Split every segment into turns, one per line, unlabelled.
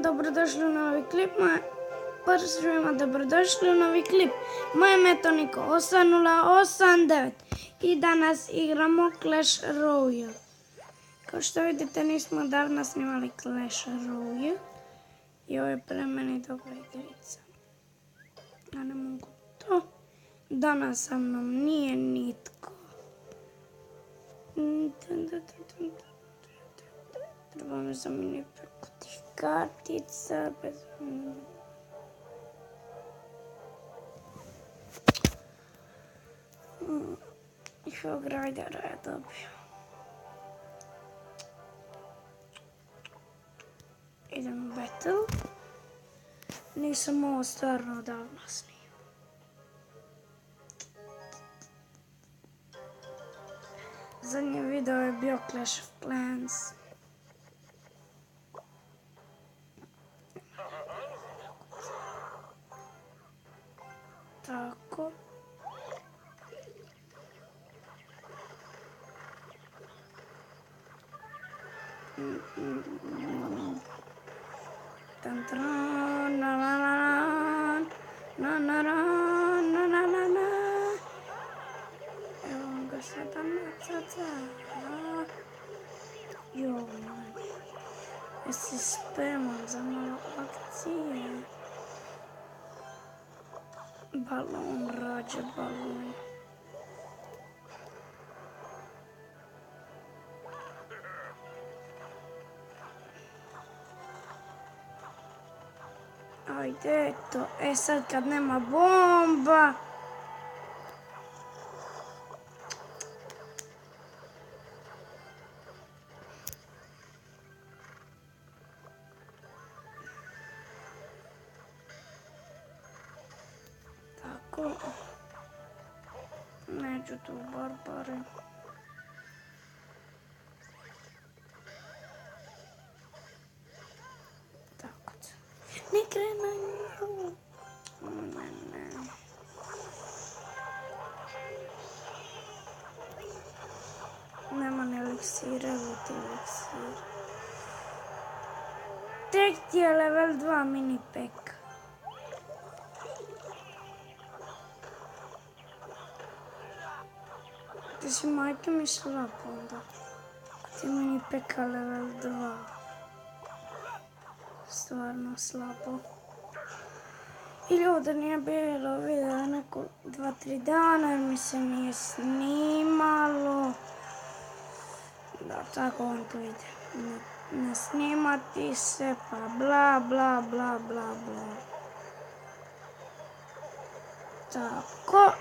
dobrodošli u novi klip. Dobrodošli u novi klip. Moje ime je Toniko 8089 i danas igramo Clash Royale. Kao što vidite, nismo davno snimali Clash Royale i ovo je pre meni dobra igrica. Ja ne mogu to. Danas sa mnom nije nitko. Treba mi zamijeniti preko tih kartica. I Hellgridera je dobio. Idem u battle. Nisam ovo stvarno davno snimao. Zadnji video je bio Clash of Clans. Tako. Tan-tan, na-na-na-na, na-na-na-na-na-na-na. Evo ga sada nacaca. Joj, jesi spreman za malo akcije? Balon, rađe balon. Ajde, eto. Sad kad nema bomba. Tako. Neću tu barbare. Tako. Ne krena nju. Ne. Nema ni eliksira, vidi eliksir. Tek ti je level 2 mini pack. Ti si majke mi slab onda. Ti mini packa level 2. Stvarno slabo. Ili ovdje nije bilo video neko 2-3 dana jer mi se nije snimalo. Da, tako on to ide. Ne snimati se pa bla bla bla bla bla. Tako.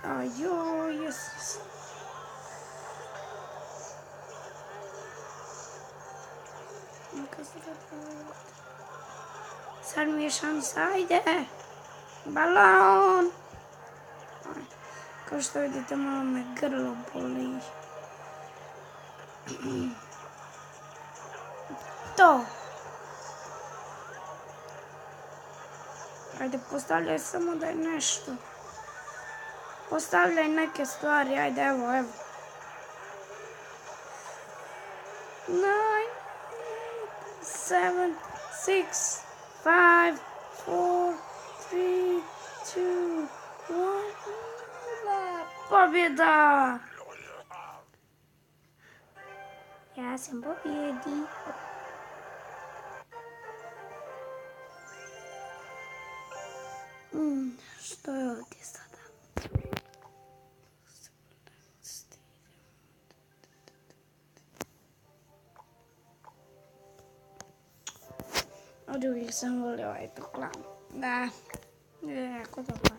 Ajoj, jesu. Neka se da. Sad mi je šansa, ajde! Balon! Kao što vidite, malo me grlo boli. To! Ajde, postavljaj samo da je nešto. Postavljaj neke stvari, ajde, evo. 9, 7, 6, 5, 4, 3, 2, 1. Pobjeda! Ja sam pobjedi. Što je ovdje sada? Od uvijek sam volio ovaj klan. Da, je jako dobar.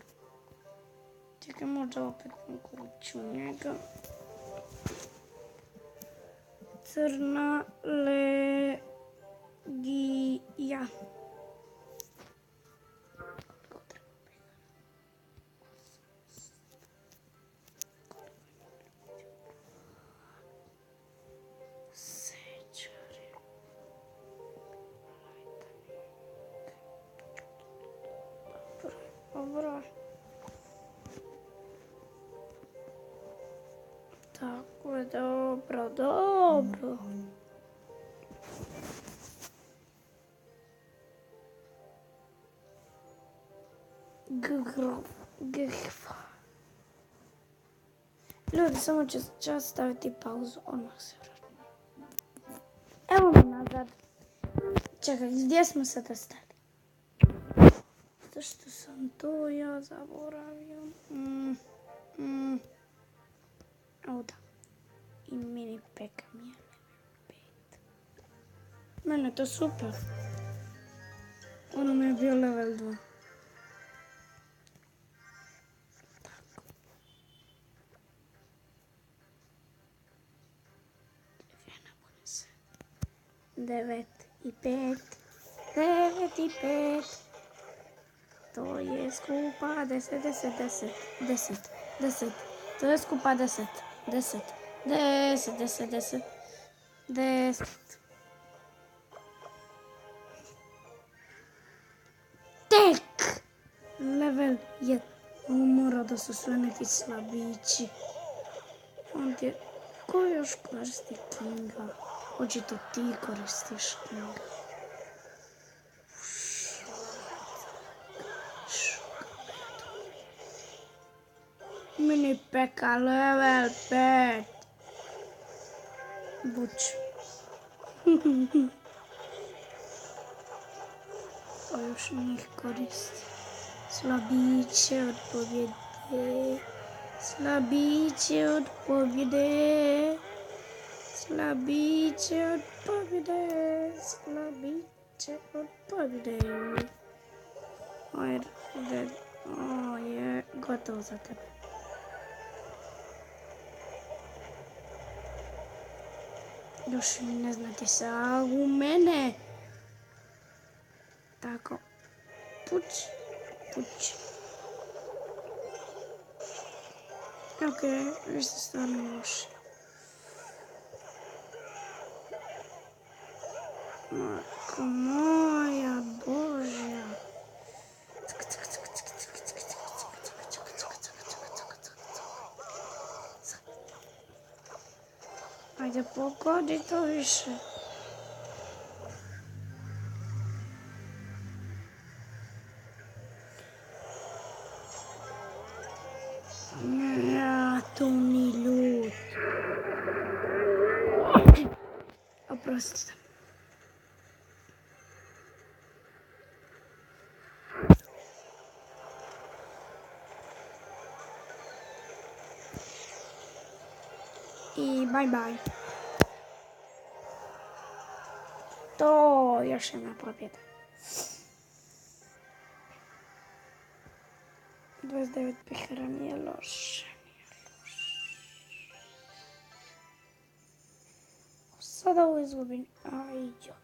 Čekaj, možda opet mogu ući u njega. Crna legija. Dobro. Tako je, dobro. Gihva. Ljudi, samo ću čas staviti pauzu, odmah se vratim. Evo me nazad. Čekaj, gdje smo sada stali? Zašto sam to ja zaboravio? Ovdje. I mini peka mi je level 5. Mene je to super. Ono mi je bio level 2. Tako. 9 i 5. 9 i 5. To je skupa 10, 10, 10, 10, 10. To je skupa 10, 10, 10, 10, 10, 10. Tek! Level 1. Ovo mora da su sve neki slabići. Ko još koristi Kinga? Očito ti koristiš Kinga. Mini peka level 5. Buć. To još njih koristi. Slabiće od pobjede. Slabiće od pobjede. Slabiće od pobjede. Slabiće od pobjede. Ovo je gotovo za tebe. Još ne znate sagu mene. Tako. Puć. Puć. Okej, vi ste stvarno loši. Majko moja Božja. Ajde, pogodi to više. Ja, to ni ljud. Oprostite. I bye bye. To još jedna pobjeda. 29 pehara nije loše. Sada ovo izgubim. Ajjo.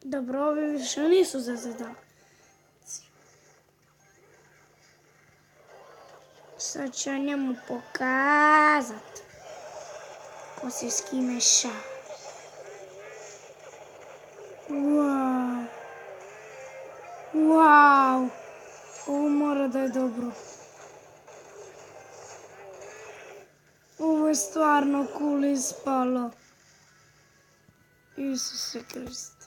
Dobro, ovi više nisu za zadaci. Sad ću njemu pokazat ko se s kime šali. Wow. Wow. Ovo mora da je dobro. Ovo je stvarno cool ispalo. Isuse Kriste.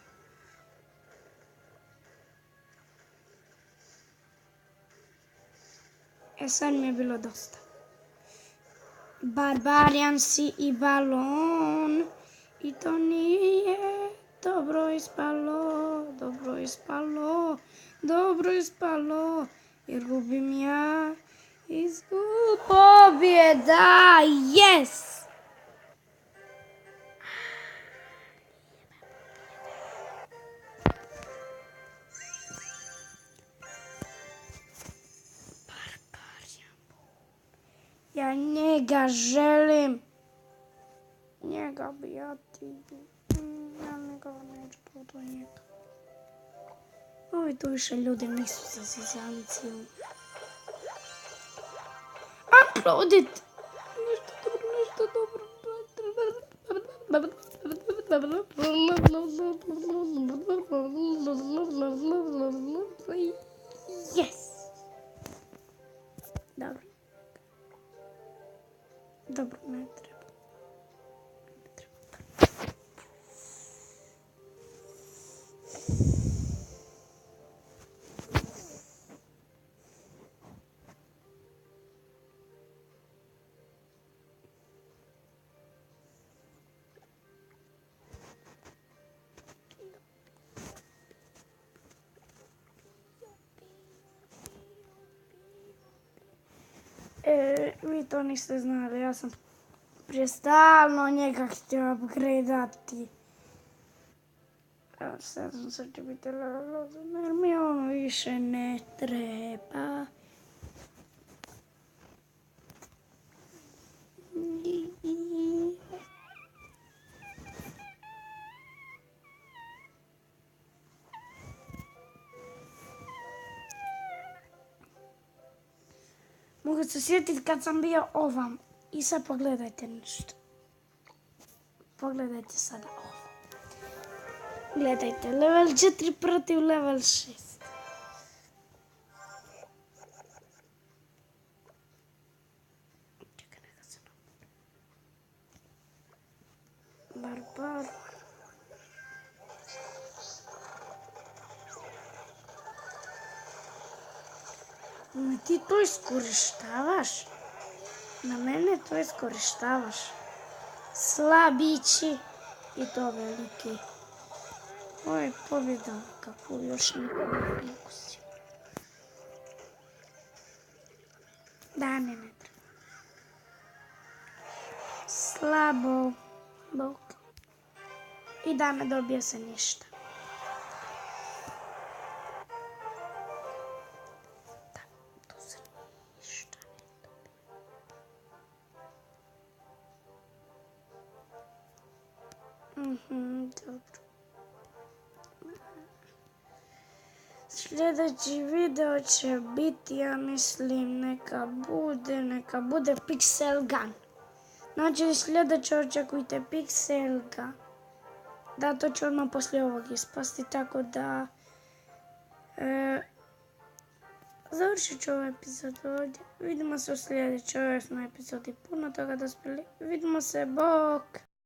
Sad mi je bilo dosta. Barbarian si i balon. I to nije dobro ispalo. Dobro ispalo. Dobro ispalo. Jer gubim ja. Pobjeda. Yes! Ja njega želim. Njega bi ja ti. Ja njega neću to njega. Ovi tu više ljudi nisu za zizanicu. Aplaudit! Nešto dobro. Yes! Dobro. Dobro, ne treba. Vi to niste znali, ja sam prije stalno njega htio upgradeati. Evo sad će biti level 8 jer mi ono više ne treba. Mogu se sjetiti kad sam bio ovam. I sad pogledajte nešto. Pogledajte sada ovo. Gledajte, level 4 protiv level 6. Čekaj, neka se Barbar. Ti to iskorištavaš? Na mene to iskorištavaš. Slabići i to veliki. Ovo je pobjeda kako još nikad ne ukusio. Da, ne treba. Slabo. Bok. I da ne dobije se ništa. Da, tu se ništa ne dobije. Dobro. Sljedeći video će biti, ja mislim, neka bude Pixel Gun. Znači sljedeće očekujte Pixel Gun. Da, to će odmah poslije ovog ispasti, tako da završit ću ovaj epizod ovdje. Vidimo se u sljedećoj 8. epizodi. Puno toga dospjeli. Vidimo se, bok!